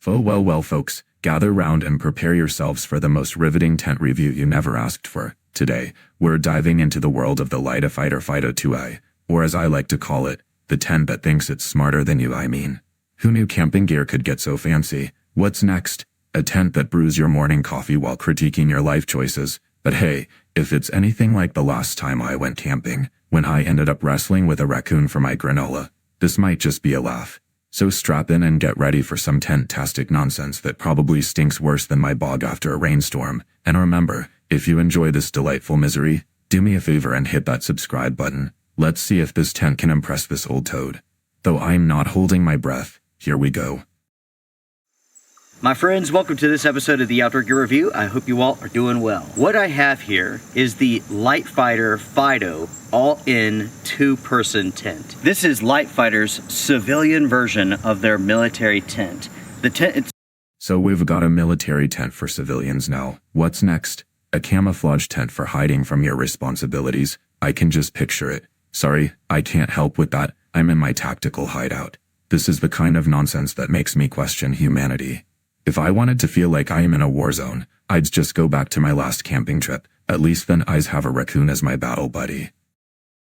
Well, folks, gather round and prepare yourselves for the most riveting tent review you never asked for. Today, we're diving into the world of the LiteFighter FIDO 2i, or as I like to call it, the tent that thinks it's smarter than you. Who knew camping gear could get so fancy? What's next? A tent that brews your morning coffee while critiquing your life choices. But hey, if it's anything like the last time I went camping, when I ended up wrestling with a raccoon for my granola, this might just be a laugh. So strap in and get ready for some tent-tastic nonsense that probably stinks worse than my bog after a rainstorm. And remember, if you enjoy this delightful misery, do me a favor and hit that subscribe button. Let's see if this tent can impress this old toad. Though I'm not holding my breath, here we go. My friends, welcome to this episode of the Outdoor Gear Review. I hope you all are doing well. What I have here is the LiteFighter FIDO all-in two-person tent. This is LiteFighter's civilian version of their military tent. The tent So we've got a military tent for civilians now. What's next? A camouflage tent for hiding from your responsibilities. I can just picture it. Sorry, I can't help with that. I'm in my tactical hideout. This is the kind of nonsense that makes me question humanity. If I wanted to feel like I am in a war zone, I'd just go back to my last camping trip. At least then I'd have a raccoon as my battle buddy.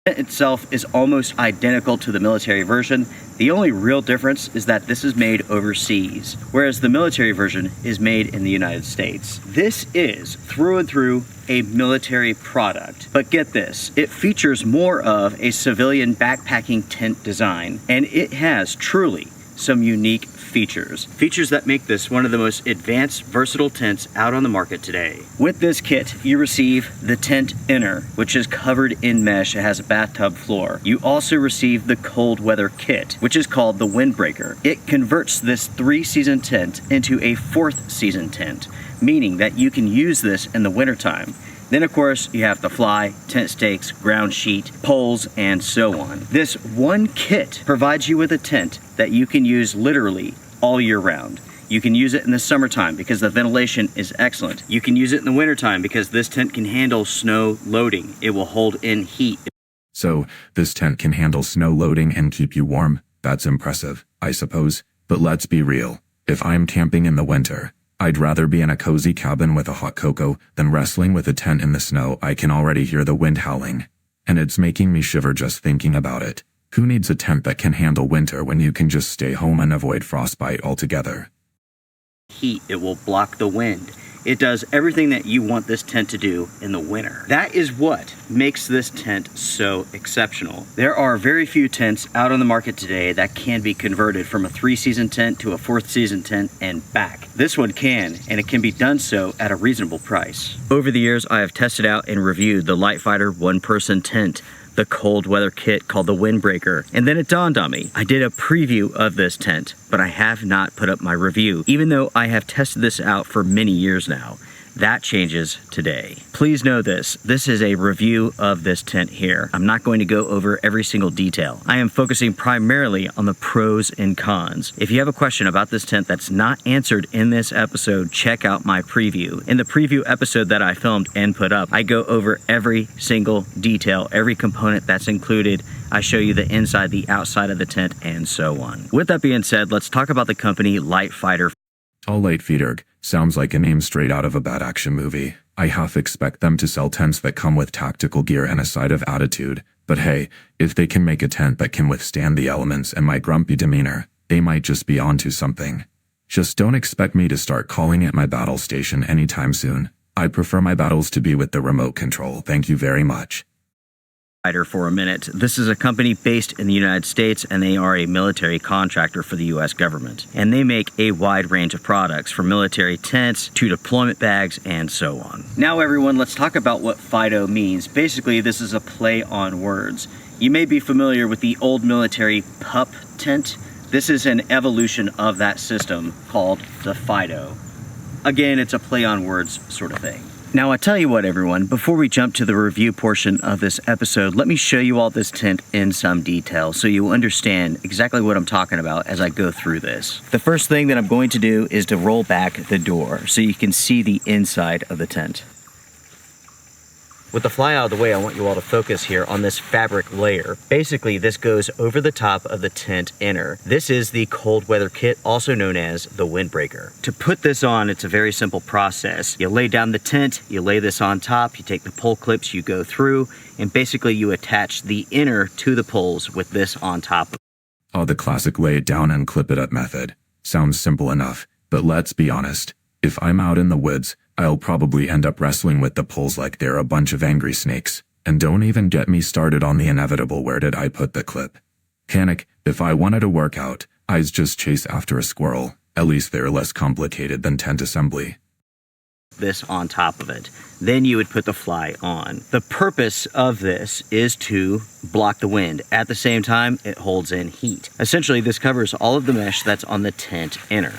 tent itself is almost identical to the military version. The only real difference is that this is made overseas, whereas the military version is made in the United States. This is through and through a military product. But get this, it features more of a civilian backpacking tent design, and it has truly some unique features that make this one of the most advanced, versatile tents out on the market today. With this kit, you receive the tent inner, which is covered in mesh. It has a bathtub floor. You also receive the cold weather kit, which is called the windbreaker. It converts this 3-season tent into a 4th season tent, meaning that you can use this in the wintertime. Then of course you have the fly, tent stakes, ground sheet, poles, and so on. This one kit provides you with a tent that you can use literally all year round. You can use it in the summertime because the ventilation is excellent. You can use it in the wintertime because this tent can handle snow loading. It will hold in heat. So, this tent can handle snow loading and keep you warm. That's impressive, I suppose. But let's be real. If I'm camping in the winter, I'd rather be in a cozy cabin with a hot cocoa than wrestling with a tent in the snow. I can already hear the wind howling, and it's making me shiver just thinking about it. Who needs a tent that can handle winter when you can just stay home and avoid frostbite altogether? Heat, it will block the wind. It does everything that you want this tent to do in the winter. That is what makes this tent so exceptional. There are very few tents out on the market today that can be converted from a 3-season tent to a 4th season tent and back. This one can, and it can be done so at a reasonable price. Over the years, I have tested out and reviewed the LiteFighter one-person tent, the cold weather kit called the windbreaker, and then it dawned on me. I did a preview of this tent, but I have not put up my review, even though I have tested this out for many years now. That changes today. Please know this is a review of this tent here. I'm not going to go over every single detail. I am focusing primarily on the pros and cons. If you have a question about this tent that's not answered in this episode, check out my preview. In the preview episode that I filmed and put up, I go over every single detail, every component that's included. I show you the inside, the outside of the tent, and so on. With that being said, let's talk about the company LiteFighter. Toadally Unimpressed sounds like a name straight out of a bad action movie. I half expect them to sell tents that come with tactical gear and a side of attitude. But hey, if they can make a tent that can withstand the elements and my grumpy demeanor, they might just be onto something. Just don't expect me to start calling it my battle station anytime soon. I prefer my battles to be with the remote control. Thank you very much. For a minute. This is a company based in the United States, and they are a military contractor for the U.S. government. And they make a wide range of products, from military tents to deployment bags and so on. Now everyone, let's talk about what FIDO means. Basically, this is a play on words. You may be familiar with the old military pup tent. This is an evolution of that system called the FIDO. Again, it's a play on words sort of thing. Now, I tell you what, everyone, before we jump to the review portion of this episode, let me show you all this tent in some detail so you understand exactly what I'm talking about as I go through this. The first thing that I'm going to do is to roll back the door so you can see the inside of the tent. With the fly out of the way, I want you all to focus here on this fabric layer. Basically, this goes over the top of the tent inner. This is the cold weather kit, also known as the windbreaker. To put this on, it's a very simple process. You lay down the tent, you lay this on top, you take the pull clips, you go through, and basically you attach the inner to the poles with this on top. Oh, the classic lay it down and clip it up method. Sounds simple enough, but let's be honest. If I'm out in the woods, I'll probably end up wrestling with the poles like they're a bunch of angry snakes. And don't even get me started on the inevitable where did I put the clip. Panic, if I wanted to work out, I'd just chase after a squirrel. At least they're less complicated than tent assembly. This on top of it. Then you would put the fly on. The purpose of this is to block the wind. At the same time, it holds in heat. Essentially, this covers all of the mesh that's on the tent inner.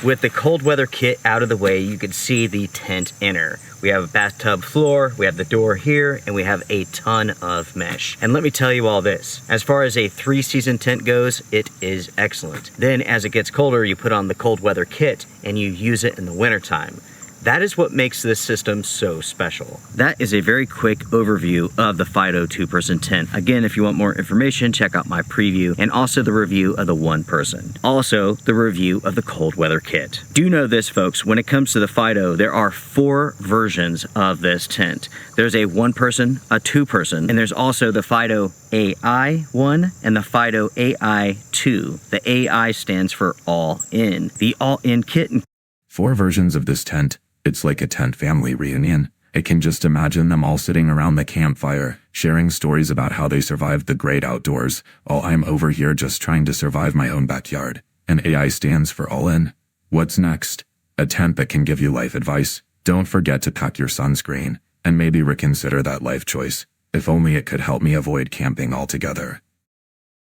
With the cold weather kit out of the way, you can see the tent inner. We have a bathtub floor, we have the door here, and we have a ton of mesh. And let me tell you all this, as far as a 3-season tent goes, it is excellent. Then as it gets colder, you put on the cold weather kit and you use it in the wintertime. That is what makes this system so special. That is a very quick overview of the FIDO 2-person tent. Again, if you want more information, check out my preview and also the review of the 1-person. Also, the review of the cold weather kit. Do know this, folks, when it comes to the FIDO, there are 4 versions of this tent. There's a 1-person, a 2-person, and there's also the FIDO AI 1 and the FIDO AI 2. The AI stands for all in. The all in kit. 4 versions of this tent. It's like a tent family reunion. I can just imagine them all sitting around the campfire, sharing stories about how they survived the great outdoors, while I'm over here just trying to survive my own backyard. And AI stands for all in. What's next? A tent that can give you life advice. Don't forget to pack your sunscreen, and maybe reconsider that life choice. If only it could help me avoid camping altogether.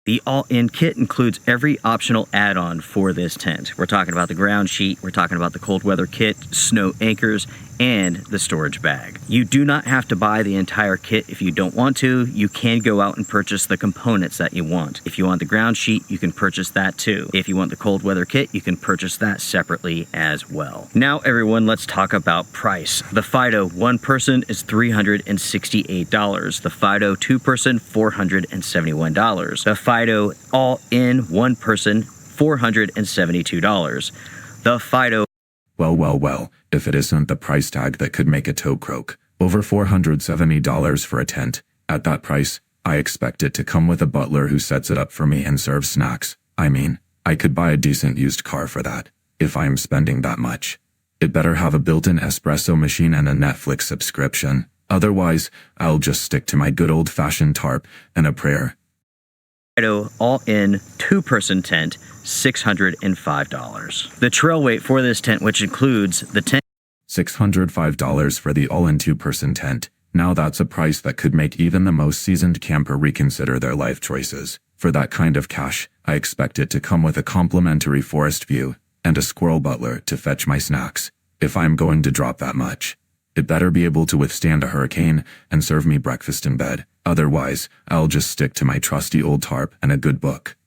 The all-in kit includes every optional add-on for this tent. We're talking about the ground sheet, we're talking about the cold weather kit, snow anchors, and the storage bag. You do not have to buy the entire kit if you don't want to. You can go out and purchase the components that you want. If you want the ground sheet, you can purchase that too. If you want the cold weather kit, you can purchase that separately as well. Now everyone, let's talk about price. The FIDO 1-person is $368. The FIDO 2-person, $471. The FIDO all-in 1-person, $472. The FIDO Well, if it isn't the price tag that could make a toe croak. Over $470 for a tent. At that price, I expect it to come with a butler who sets it up for me and serves snacks. I mean, I could buy a decent used car for that, if I'm spending that much. It better have a built-in espresso machine and a Netflix subscription. Otherwise, I'll just stick to my good old-fashioned tarp and a prayer. FIDO all-in 2-person tent, $605. The trail weight for this tent, which includes the tent, $605 for the all-in 2-person tent. Now that's a price that could make even the most seasoned camper reconsider their life choices. For that kind of cash, I expect it to come with a complimentary forest view and a squirrel butler to fetch my snacks. If I'm going to drop that much, it better be able to withstand a hurricane and serve me breakfast in bed. Otherwise, I'll just stick to my trusty old tarp and a good book.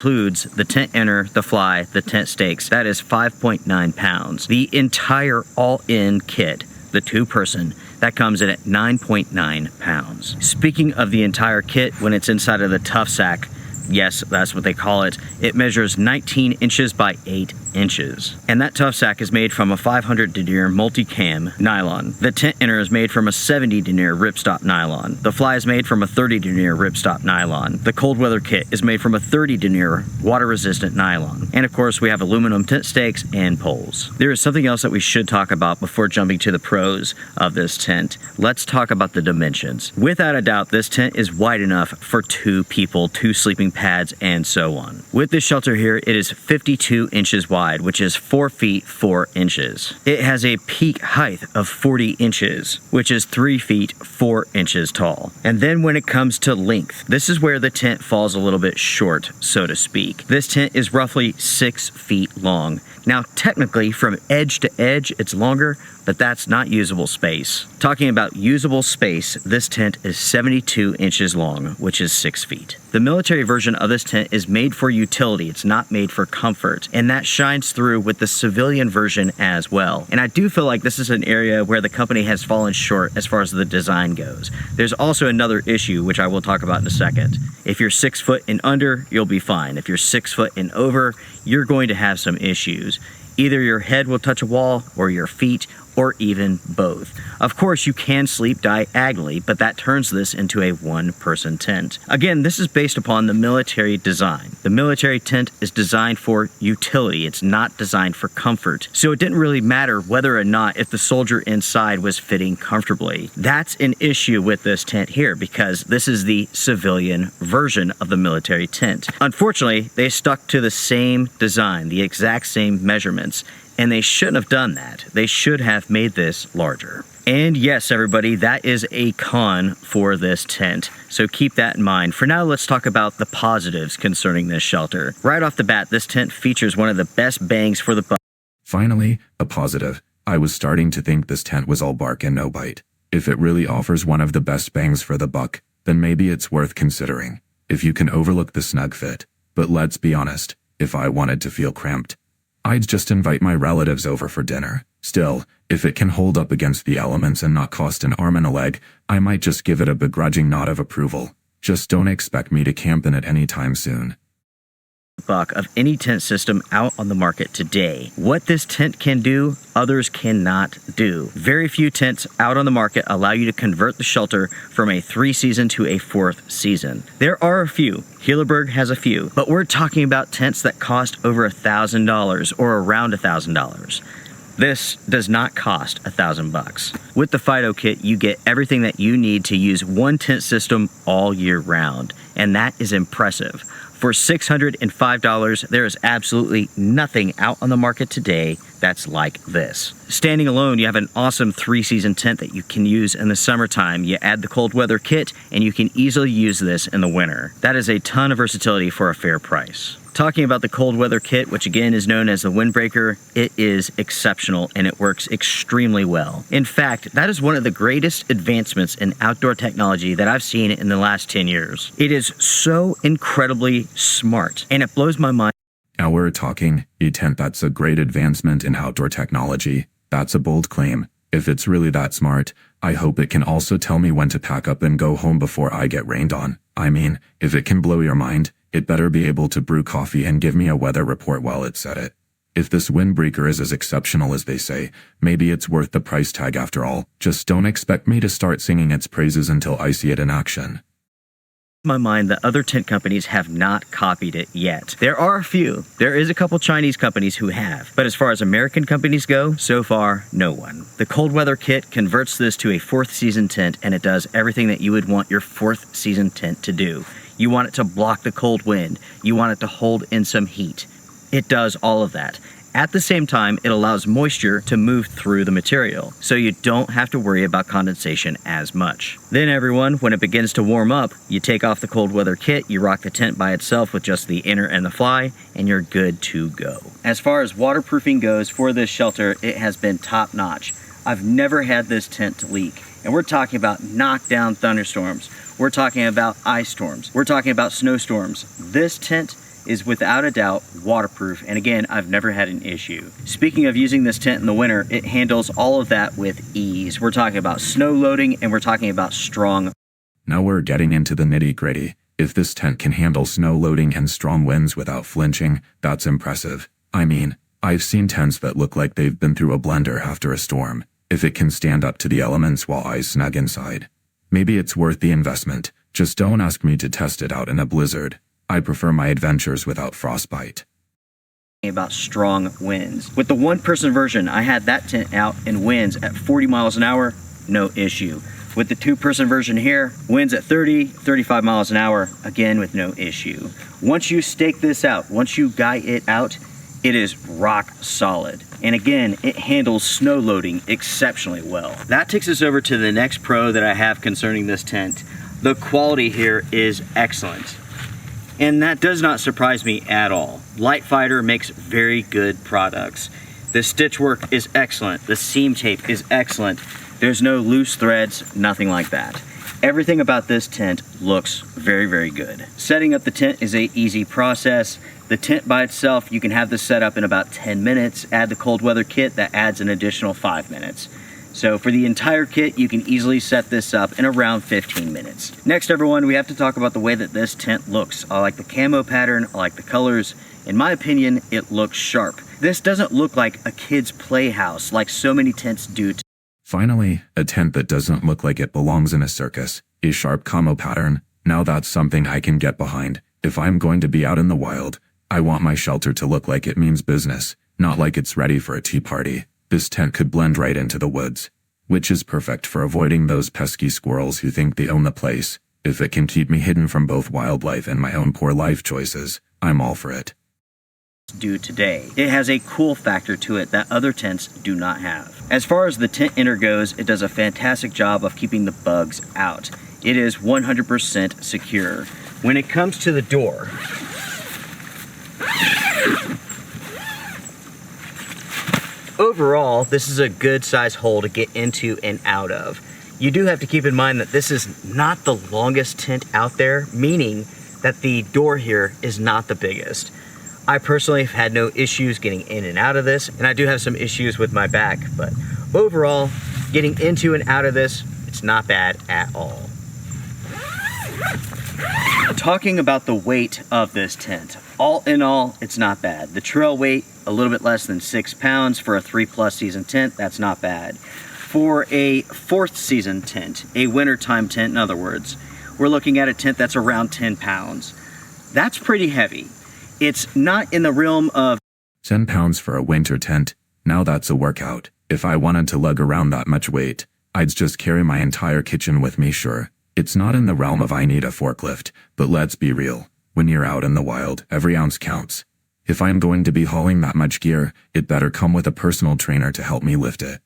includes the tent inner, the fly, the tent stakes. That is 5.9 pounds. The entire all-in kit, the 2-person, that comes in at 9.9 pounds. Speaking of the entire kit, when it's inside of the tough sack, yes, that's what they call it, it measures 19 inches by 8 inches. And that tough sack is made from a 500 denier multi-cam nylon. The tent inner is made from a 70 denier ripstop nylon. The fly is made from a 30 denier ripstop nylon. The cold weather kit is made from a 30 denier water resistant nylon. And of course we have aluminum tent stakes and poles. There is something else that we should talk about before jumping to the pros of this tent. Let's talk about the dimensions. Without a doubt, this tent is wide enough for 2 people, 2 sleeping pads, and so on. With this shelter here, it is 52 inches wide, which is 4 feet 4 inches. It has a peak height of 40 inches, which is 3 feet 4 inches tall. And then when it comes to length, this is where the tent falls a little bit short, so to speak. This tent is roughly 6 feet long. Now, technically, from edge to edge, it's longer, but that's not usable space. Talking about usable space, this tent is 72 inches long, which is 6 feet. The military version of this tent is made for utility, it's not made for comfort, and that shines through with the civilian version as well. And I do feel like this is an area where the company has fallen short as far as the design goes. There's also another issue, which I will talk about in a second. If you're 6 foot and under, you'll be fine. If you're 6 foot and over, you're going to have some issues. Either your head will touch a wall, or your feet, or even both. Of course, you can sleep diagonally, but that turns this into a one-person tent. Again, this is based upon the military design. The military tent is designed for utility. It's not designed for comfort. So it didn't really matter whether or not if the soldier inside was fitting comfortably. That's an issue with this tent here, because this is the civilian version of the military tent. Unfortunately, they stuck to the same design, the exact same measurements, and they shouldn't have done that. They should have made this larger. And yes, everybody, that is a con for this tent, so keep that in mind. For now, let's talk about the positives concerning this shelter. Right off the bat, this tent features one of the best bangs for the buck. Finally, a positive. I was starting to think this tent was all bark and no bite. If it really offers one of the best bangs for the buck, then maybe it's worth considering. If you can overlook the snug fit. But let's be honest, if I wanted to feel cramped, I'd just invite my relatives over for dinner. Still, if it can hold up against the elements and not cost an arm and a leg, I might just give it a begrudging nod of approval. Just don't expect me to camp in it anytime soon. Buck of any tent system out on the market today. What this tent can do, others cannot do. Very few tents out on the market allow you to convert the shelter from a 3-season to a 4th season. There are a few. Hilleberg has a few, but we're talking about tents that cost over $1,000 or around $1,000. This does not cost $1,000. With the FIDO kit, you get everything that you need to use one tent system all year round, and that is impressive. For $605, there is absolutely nothing out on the market today that's like this. Standing alone, you have an awesome 3-season tent that you can use in the summertime. You add the cold weather kit, and you can easily use this in the winter. That is a ton of versatility for a fair price. Talking about the cold weather kit, which again is known as the windbreaker, it is exceptional and it works extremely well. In fact, that is one of the greatest advancements in outdoor technology that I've seen in the last 10 years. It is so incredibly smart, and it blows my mind. Now we're talking a tent that's a great advancement in outdoor technology. That's a bold claim. If it's really that smart, I hope it can also tell me when to pack up and go home before I get rained on. I mean, if it can blow your mind, it better be able to brew coffee and give me a weather report while it's at it. If this windbreaker is as exceptional as they say, maybe it's worth the price tag after all. Just don't expect me to start singing its praises until I see it in action. My mind that other tent companies have not copied it yet. There are a few. There is a couple Chinese companies who have, but as far as American companies go, so far, no one. The cold weather kit converts this to a 4th season tent, and it does everything that you would want your 4th season tent to do. You want it to block the cold wind. You want it to hold in some heat. It does all of that. At the same time, it allows moisture to move through the material, so you don't have to worry about condensation as much. Then everyone, when it begins to warm up, you take off the cold weather kit, you rock the tent by itself with just the inner and the fly, and you're good to go. As far as waterproofing goes for this shelter, it has been top notch. I've never had this tent leak, and we're talking about knockdown thunderstorms. We're talking about ice storms. We're talking about snowstorms. This tent is without a doubt waterproof, and again, I've never had an issue. Speaking of using this tent in the winter, it handles all of that with ease. We're talking about snow loading, and we're talking about strong. Now we're getting into the nitty-gritty. If this tent can handle snow loading and strong winds without flinching, that's impressive. I mean, I've seen tents that look like they've been through a blender after a storm. If it can stand up to the elements while I snug inside, maybe it's worth the investment. Just don't ask me to test it out in a blizzard. I prefer my adventures without frostbite. About strong winds. With the one-person version, I had that tent out in winds at 40 miles an hour, no issue. With the 2-person version here, winds at 30, 35 miles an hour, again with no issue. Once you stake this out, once you guy it out, it is rock solid. And again, it handles snow loading exceptionally well. That takes us over to the next pro that I have concerning this tent. The quality here is excellent. And that does not surprise me at all. LiteFighter makes very good products. The stitch work is excellent. The seam tape is excellent. There's no loose threads, nothing like that. Everything about this tent looks very, very good. Setting up the tent is an easy process. The tent by itself, you can have this set up in about 10 minutes. Add the cold weather kit, that adds an additional 5 minutes. So for the entire kit, you can easily set this up in around 15 minutes. Next, everyone, we have to talk about the way that this tent looks. I like the camo pattern, I like the colors. In my opinion, it looks sharp. This doesn't look like a kid's playhouse like so many tents do. Finally, a tent that doesn't look like it belongs in a circus. A sharp camo pattern. Now that's something I can get behind. If I'm going to be out in the wild, I want my shelter to look like it means business, not like it's ready for a tea party. This tent could blend right into the woods, which is perfect for avoiding those pesky squirrels who think they own the place. If it can keep me hidden from both wildlife and my own poor life choices, I'm all for it. Do today. It has a cool factor to it that other tents do not have. As far as the tent inner goes, it does a fantastic job of keeping the bugs out. It is 100% secure. When it comes to the door, overall, this is a good size hole to get into and out of. You do have to keep in mind that this is not the longest tent out there, meaning that the door here is not the biggest. I personally have had no issues getting in and out of this, and I do have some issues with my back, but overall, getting into and out of this, it's not bad at all. Talking about the weight of this tent, all in all, it's not bad. The trail weight, a little bit less than 6 pounds for a 3+ season tent, that's not bad. For a 4th season tent, a wintertime tent in other words, we're looking at a tent that's around 10 pounds. That's pretty heavy. It's not in the realm of 10 pounds for a winter tent. Now that's a workout. If I wanted to lug around that much weight, I'd just carry my entire kitchen with me, sure. It's not in the realm of I need a forklift, but let's be real. When you're out in the wild, every ounce counts. If I'm going to be hauling that much gear, it better come with a personal trainer to help me lift it.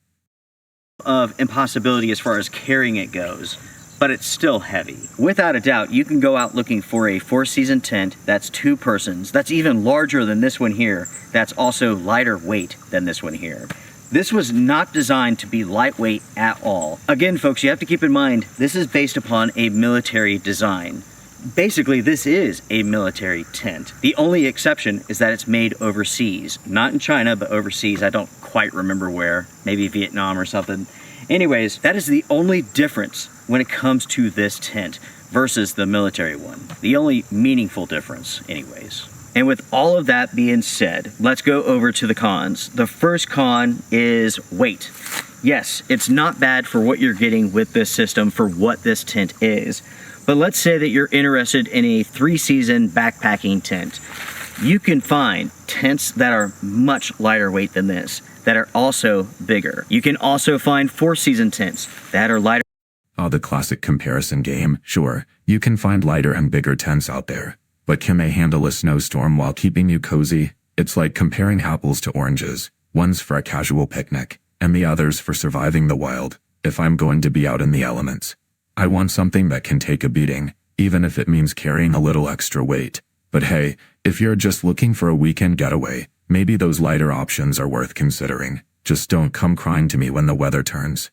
Of impossibility as far as carrying it goes, but it's still heavy. Without a doubt, you can go out looking for a 4-season tent that's 2 persons, that's even larger than this one here, that's also lighter weight than this one here. This was not designed to be lightweight at all. Again, folks, you have to keep in mind, this is based upon a military design. Basically, this is a military tent. The only exception is that it's made overseas. Not in China, but overseas. I don't quite remember where. Maybe Vietnam or something. Anyways, that is the only difference when it comes to this tent versus the military one. The only meaningful difference, anyways. And with all of that being said, let's go over to the cons. The first con is weight. Yes, it's not bad for what you're getting with this system for what this tent is. But let's say that you're interested in a 3-season backpacking tent. You can find tents that are much lighter weight than this, that are also bigger. You can also find 4-season tents that are lighter. Oh, the classic comparison game. Sure, you can find lighter and bigger tents out there. But can they handle a snowstorm while keeping you cozy? It's like comparing apples to oranges. One's for a casual picnic, and the other's for surviving the wild. If I'm going to be out in the elements, I want something that can take a beating, even if it means carrying a little extra weight. But hey, if you're just looking for a weekend getaway, maybe those lighter options are worth considering. Just don't come crying to me when the weather turns.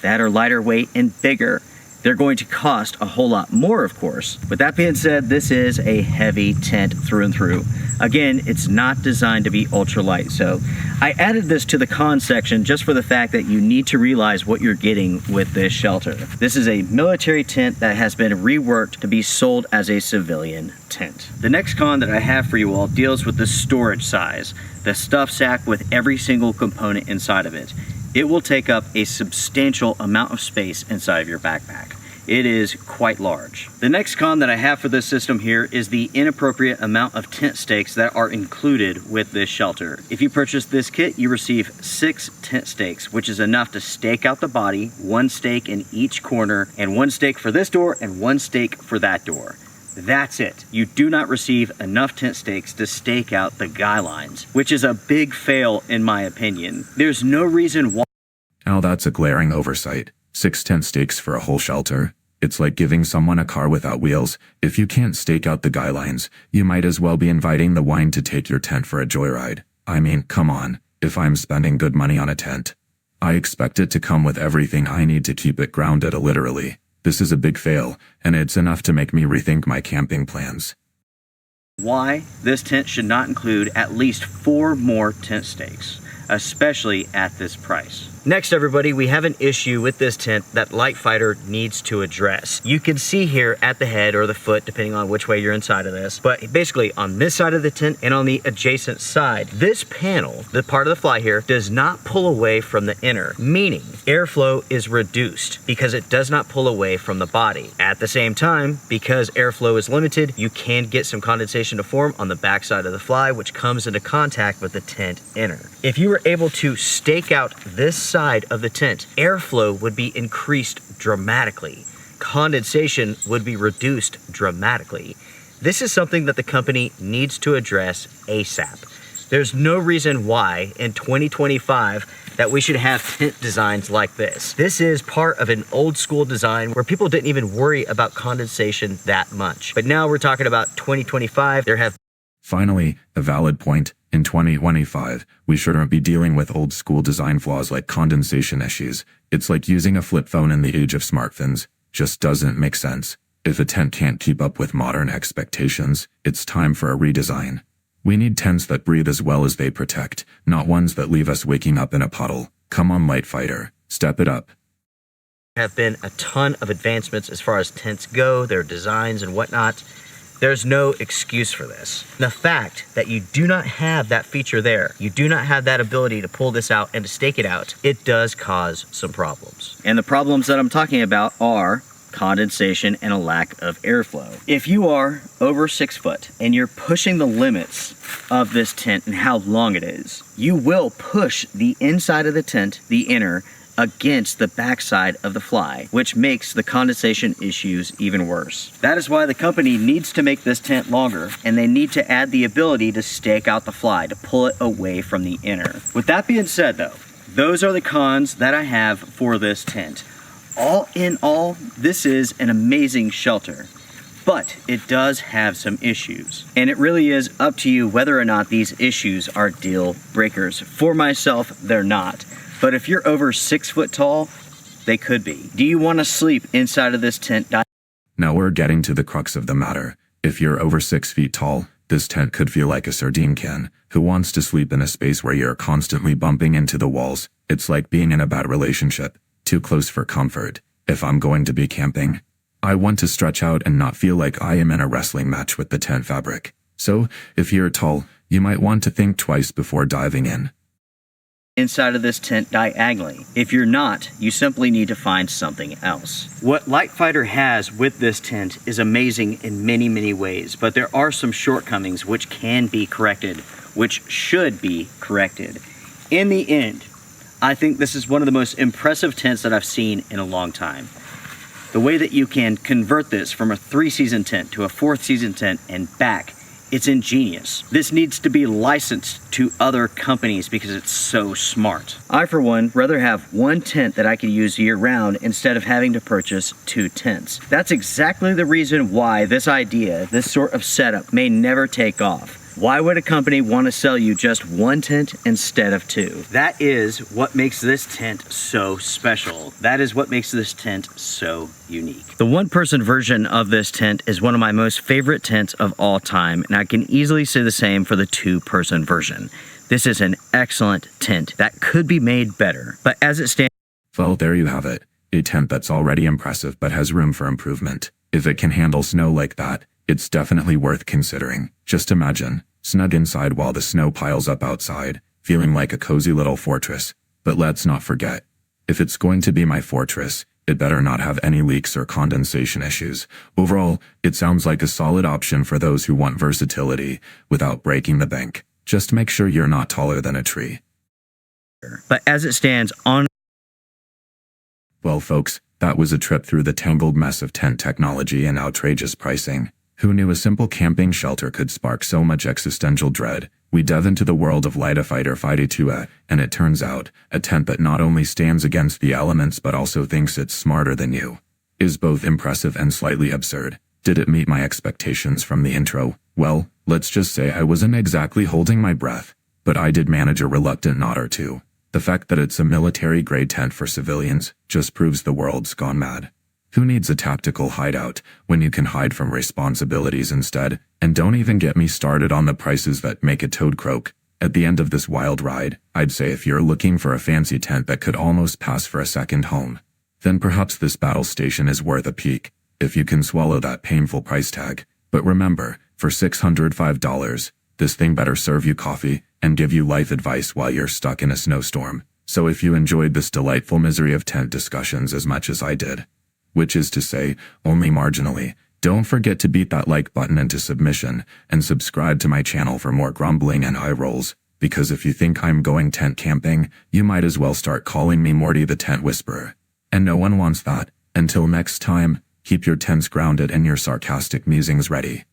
That are lighter weight and bigger. They're going to cost a whole lot more, of course. With that being said, this is a heavy tent through and through. Again, it's not designed to be ultralight, so I added this to the con section just for the fact that you need to realize what you're getting with this shelter. This is a military tent that has been reworked to be sold as a civilian tent. The next con that I have for you all deals with the storage size, the stuff sack with every single component inside of it. It will take up a substantial amount of space inside of your backpack. It is quite large. The next con that I have for this system here is the inappropriate amount of tent stakes that are included with this shelter. If you purchase this kit, you receive 6 tent stakes, which is enough to stake out the body, 1 stake in each corner, and 1 stake for this door and 1 stake for that door. That's it. You do not receive enough tent stakes to stake out the guy lines, which is a big fail in my opinion. There's no reason why. Now that's a glaring oversight. 6 tent stakes for a whole shelter. It's like giving someone a car without wheels. If you can't stake out the guy lines, you might as well be inviting the wine to take your tent for a joyride. I mean, come on. if I'm spending good money on a tent. I expect it to come with everything I need to keep it grounded, literally. This is a big fail, and it's enough to make me rethink my camping plans. Why this tent should not include at least 4 more tent stakes, especially at this price. Next, everybody, we have an issue with this tent that LiteFighter needs to address. You can see here at the head or the foot, depending on which way you're inside of this, but basically on this side of the tent and on the adjacent side, this panel, the part of the fly here, does not pull away from the inner, meaning airflow is reduced because it does not pull away from the body. At the same time, because airflow is limited, you can get some condensation to form on the back side of the fly, which comes into contact with the tent inner. If you were able to stake out this side of the tent, airflow would be increased dramatically. Condensation would be reduced dramatically. This is something that the company needs to address ASAP. There's no reason why in 2025 that we should have tent designs like this. This is part of an old school design where people didn't even worry about condensation that much. But now we're talking about 2025. Finally, a valid point. In 2025, we shouldn't be dealing with old school design flaws like condensation issues. It's like using a flip phone in the age of smartphones. Just doesn't make sense. If a tent can't keep up with modern expectations, it's time for a redesign. We need tents that breathe as well as they protect, not ones that leave us waking up in a puddle. Come on, LiteFighter, step it up. Have been a ton of advancements as far as tents go, their designs and whatnot. There's no excuse for this. The fact that you do not have that feature there, you do not have that ability to pull this out and to stake it out, it does cause some problems. And the problems that I'm talking about are condensation and a lack of airflow. If you are over 6 foot and you're pushing the limits of this tent and how long it is, you will push the inside of the tent, the inner, against the backside of the fly, which makes the condensation issues even worse. That is why the company needs to make this tent longer, and they need to add the ability to stake out the fly, to pull it away from the inner. With that being said though, those are the cons that I have for this tent. All in all, this is an amazing shelter, but it does have some issues. And it really is up to you whether or not these issues are deal breakers. For myself, they're not. But if you're over 6 foot tall, they could be. Do you want to sleep inside of this tent? Now we're getting to the crux of the matter. If you're over 6 feet tall, this tent could feel like a sardine can. Who wants to sleep in a space where you're constantly bumping into the walls? It's like being in a bad relationship. Too close for comfort. If I'm going to be camping, I want to stretch out and not feel like I am in a wrestling match with the tent fabric. So, if you're tall, you might want to think twice before diving in. Inside of this tent diagonally. If you're not, you simply need to find something else. What LiteFighter has with this tent is amazing in many, many ways, but there are some shortcomings which can be corrected, which should be corrected. In the end, I think this is one of the most impressive tents that I've seen in a long time. The way that you can convert this from a 3-season tent to a 4th-season tent and back, it's ingenious. This needs to be licensed to other companies because it's so smart. I, for one, rather have one tent that I can use year-round instead of having to purchase 2 tents. That's exactly the reason why this idea, this sort of setup, may never take off. Why would a company want to sell you just 1 tent instead of 2? That is what makes this tent so special. That is what makes this tent so unique. The 1-person version of this tent is one of my most favorite tents of all time, and I can easily say the same for the 2-person version. This is an excellent tent that could be made better, but as it stands... Well, there you have it. A tent that's already impressive but has room for improvement. If it can handle snow like that, it's definitely worth considering. Just imagine, snug inside while the snow piles up outside, feeling like a cozy little fortress. But let's not forget, if it's going to be my fortress, it better not have any leaks or condensation issues. Overall, it sounds like a solid option for those who want versatility without breaking the bank. Just make sure you're not taller than a tree. But as it stands on... Well, folks, that was a trip through the tangled mess of tent technology and outrageous pricing. Who knew a simple camping shelter could spark so much existential dread? We delve into the world of LiteFighter FIDO, and it turns out, a tent that not only stands against the elements but also thinks it's smarter than you, is both impressive and slightly absurd. Did it meet my expectations from the intro? Well, let's just say I wasn't exactly holding my breath. but I did manage a reluctant nod or two. The fact that it's a military-grade tent for civilians just proves the world's gone mad. Who needs a tactical hideout when you can hide from responsibilities instead? And don't even get me started on the prices that make a toad croak. At the end of this wild ride, I'd say if you're looking for a fancy tent that could almost pass for a second home, then perhaps this battle station is worth a peek, if you can swallow that painful price tag. But remember, for $605, this thing better serve you coffee and give you life advice while you're stuck in a snowstorm. So if you enjoyed this delightful misery of tent discussions as much as I did, which is to say, only marginally, don't forget to beat that like button into submission and subscribe to my channel for more grumbling and eye rolls, because if you think I'm going tent camping, you might as well start calling me Morty the Tent Whisperer. And no one wants that. Until next time, keep your tents grounded and your sarcastic musings ready.